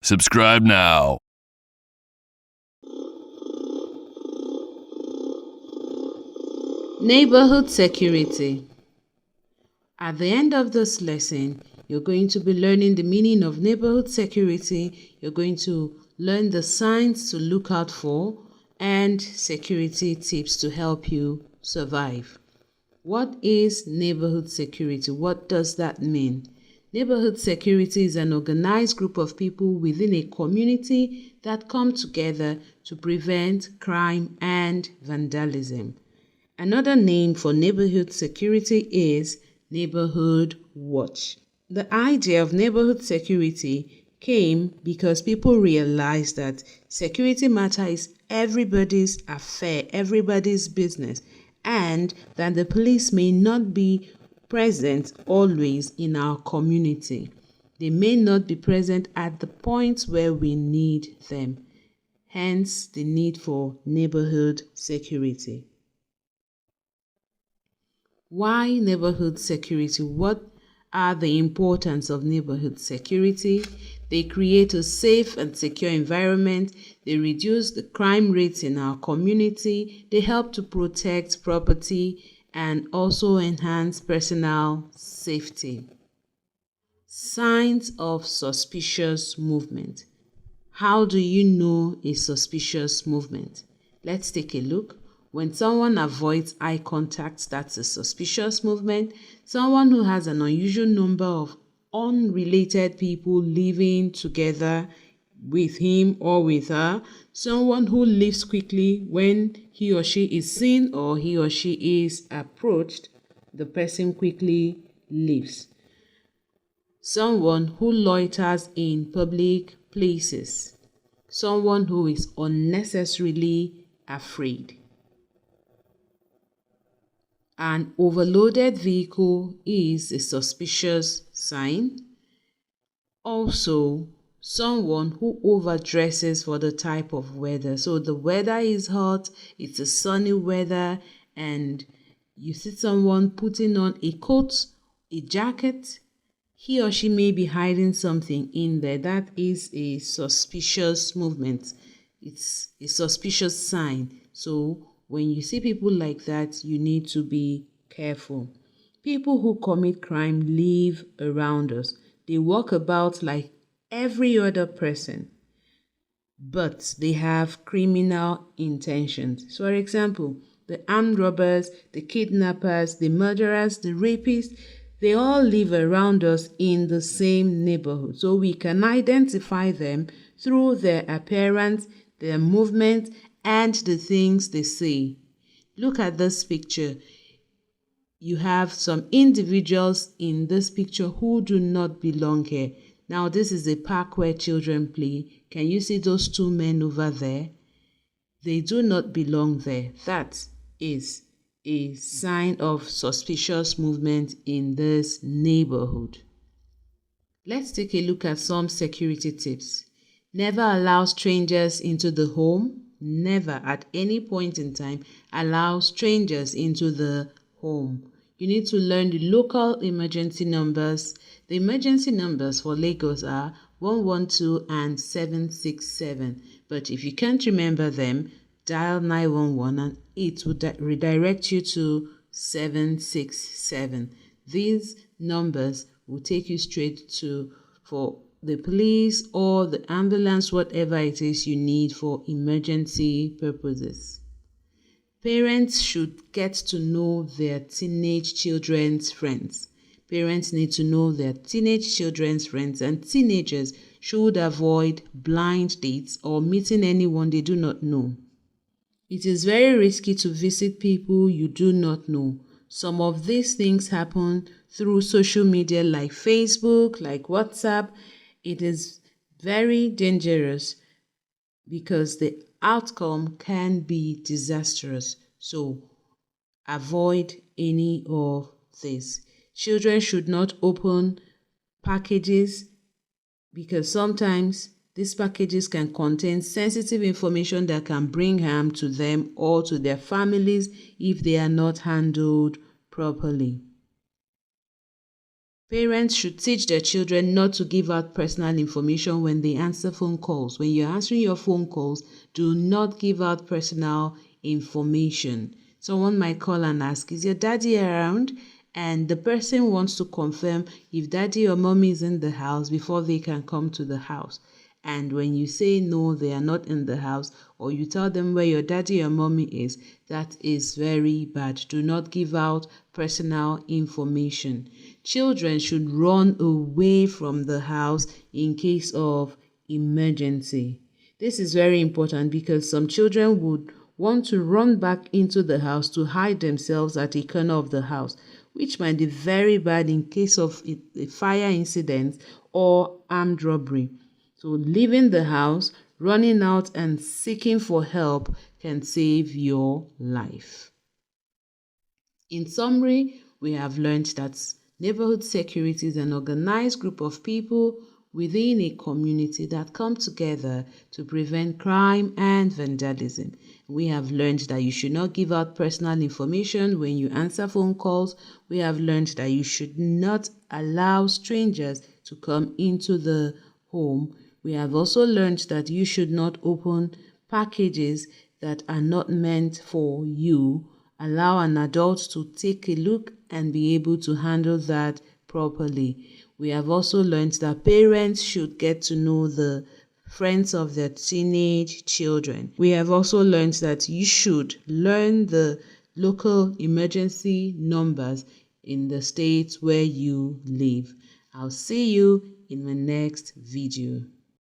Subscribe now. Neighborhood security. At the end of this lesson, you're going to be learning the meaning of neighborhood security. You're going to learn the signs to look out for and security tips to help you survive. What is neighborhood security? What does that mean? Neighborhood security is an organized group of people within a community that come together to prevent crime and vandalism. Another name for neighborhood security is neighborhood watch. The idea of neighborhood security came because people realized that security matter is everybody's affair, everybody's business, and that the police may not be present always in our community. They may not be present at the points where we need them. Hence, the need for neighborhood security. Why neighborhood security? What are the importance of neighborhood security? They create a safe and secure environment. They reduce the crime rates in our community. They help to protect property and also enhance personal safety. Signs of suspicious movement. How do you know a suspicious movement? Let's take a look. When someone avoids eye contact, that's a suspicious movement. Someone who has an unusual number of unrelated people living together with him or with her. Someone who leaves quickly when he or she is seen or he or she is approached. The person quickly leaves. Someone who loiters in public places. Someone who is unnecessarily afraid. An overloaded vehicle is a suspicious sign. Also, someone who overdresses for the type of weather. So the weather is hot, it's a sunny weather, and you see someone putting on a coat, a jacket. He or she may be hiding something in there. That is a suspicious movement. It's a suspicious sign. So when you see people like that, you need to be careful. People who commit crime live around us. They walk about like every other person, but they have criminal intentions. So, for example, the armed robbers, the kidnappers, the murderers, the rapists, they all live around us in the same neighborhood. So we can identify them through their appearance, their movement, and the things they say. Look at this picture. You have some individuals in this picture who do not belong here. Now, this is a park where children play. Can you see those two men over there? They do not belong there. That is a sign of suspicious movement in this neighborhood. Let's take a look at some security tips. Never allow strangers into the home. Never at any point in time allow strangers into the home. You need to learn the local emergency numbers. The emergency numbers for Lagos are 112 and 767. But if you can't remember them, dial 911 and it will redirect you to 767. These numbers will take you straight to for the police or the ambulance, whatever it is you need for emergency purposes. Parents should get to know their teenage children's friends. Parents need to know their teenage children's friends, and teenagers should avoid blind dates or meeting anyone they do not know. It is very risky to visit people you do not know. Some of these things happen through social media like Facebook, like WhatsApp. It is very dangerous because the outcome can be disastrous. So avoid any of this. Children should not open packages because sometimes these packages can contain sensitive information that can bring harm to them or to their families if they are not handled properly. Parents should teach their children not to give out personal information when they answer phone calls. When you're answering your phone calls, do not give out personal information. Someone might call and ask, "Is your daddy around?" And the person wants to confirm if daddy or mommy is in the house before they can come to the house. And when you say no, they are not in the house, or you tell them where your daddy or mommy is, that is very bad. Do not give out personal information. Children should run away from the house in case of emergency. This is very important because some children would want to run back into the house to hide themselves at a corner of the house, which might be very bad in case of a fire incident or armed robbery. So leaving the house, running out and seeking for help can save your life. In summary, we have learned that neighborhood security is an organized group of people within a community that come together to prevent crime and vandalism. We have learned that you should not give out personal information when you answer phone calls. We have learned that you should not allow strangers to come into the home. We have also learned that you should not open packages that are not meant for you. Allow an adult to take a look and be able to handle that properly. We have also learned that parents should get to know the friends of their teenage children. We have also learned that you should learn the local emergency numbers in the states where you live. I'll see you in my next video.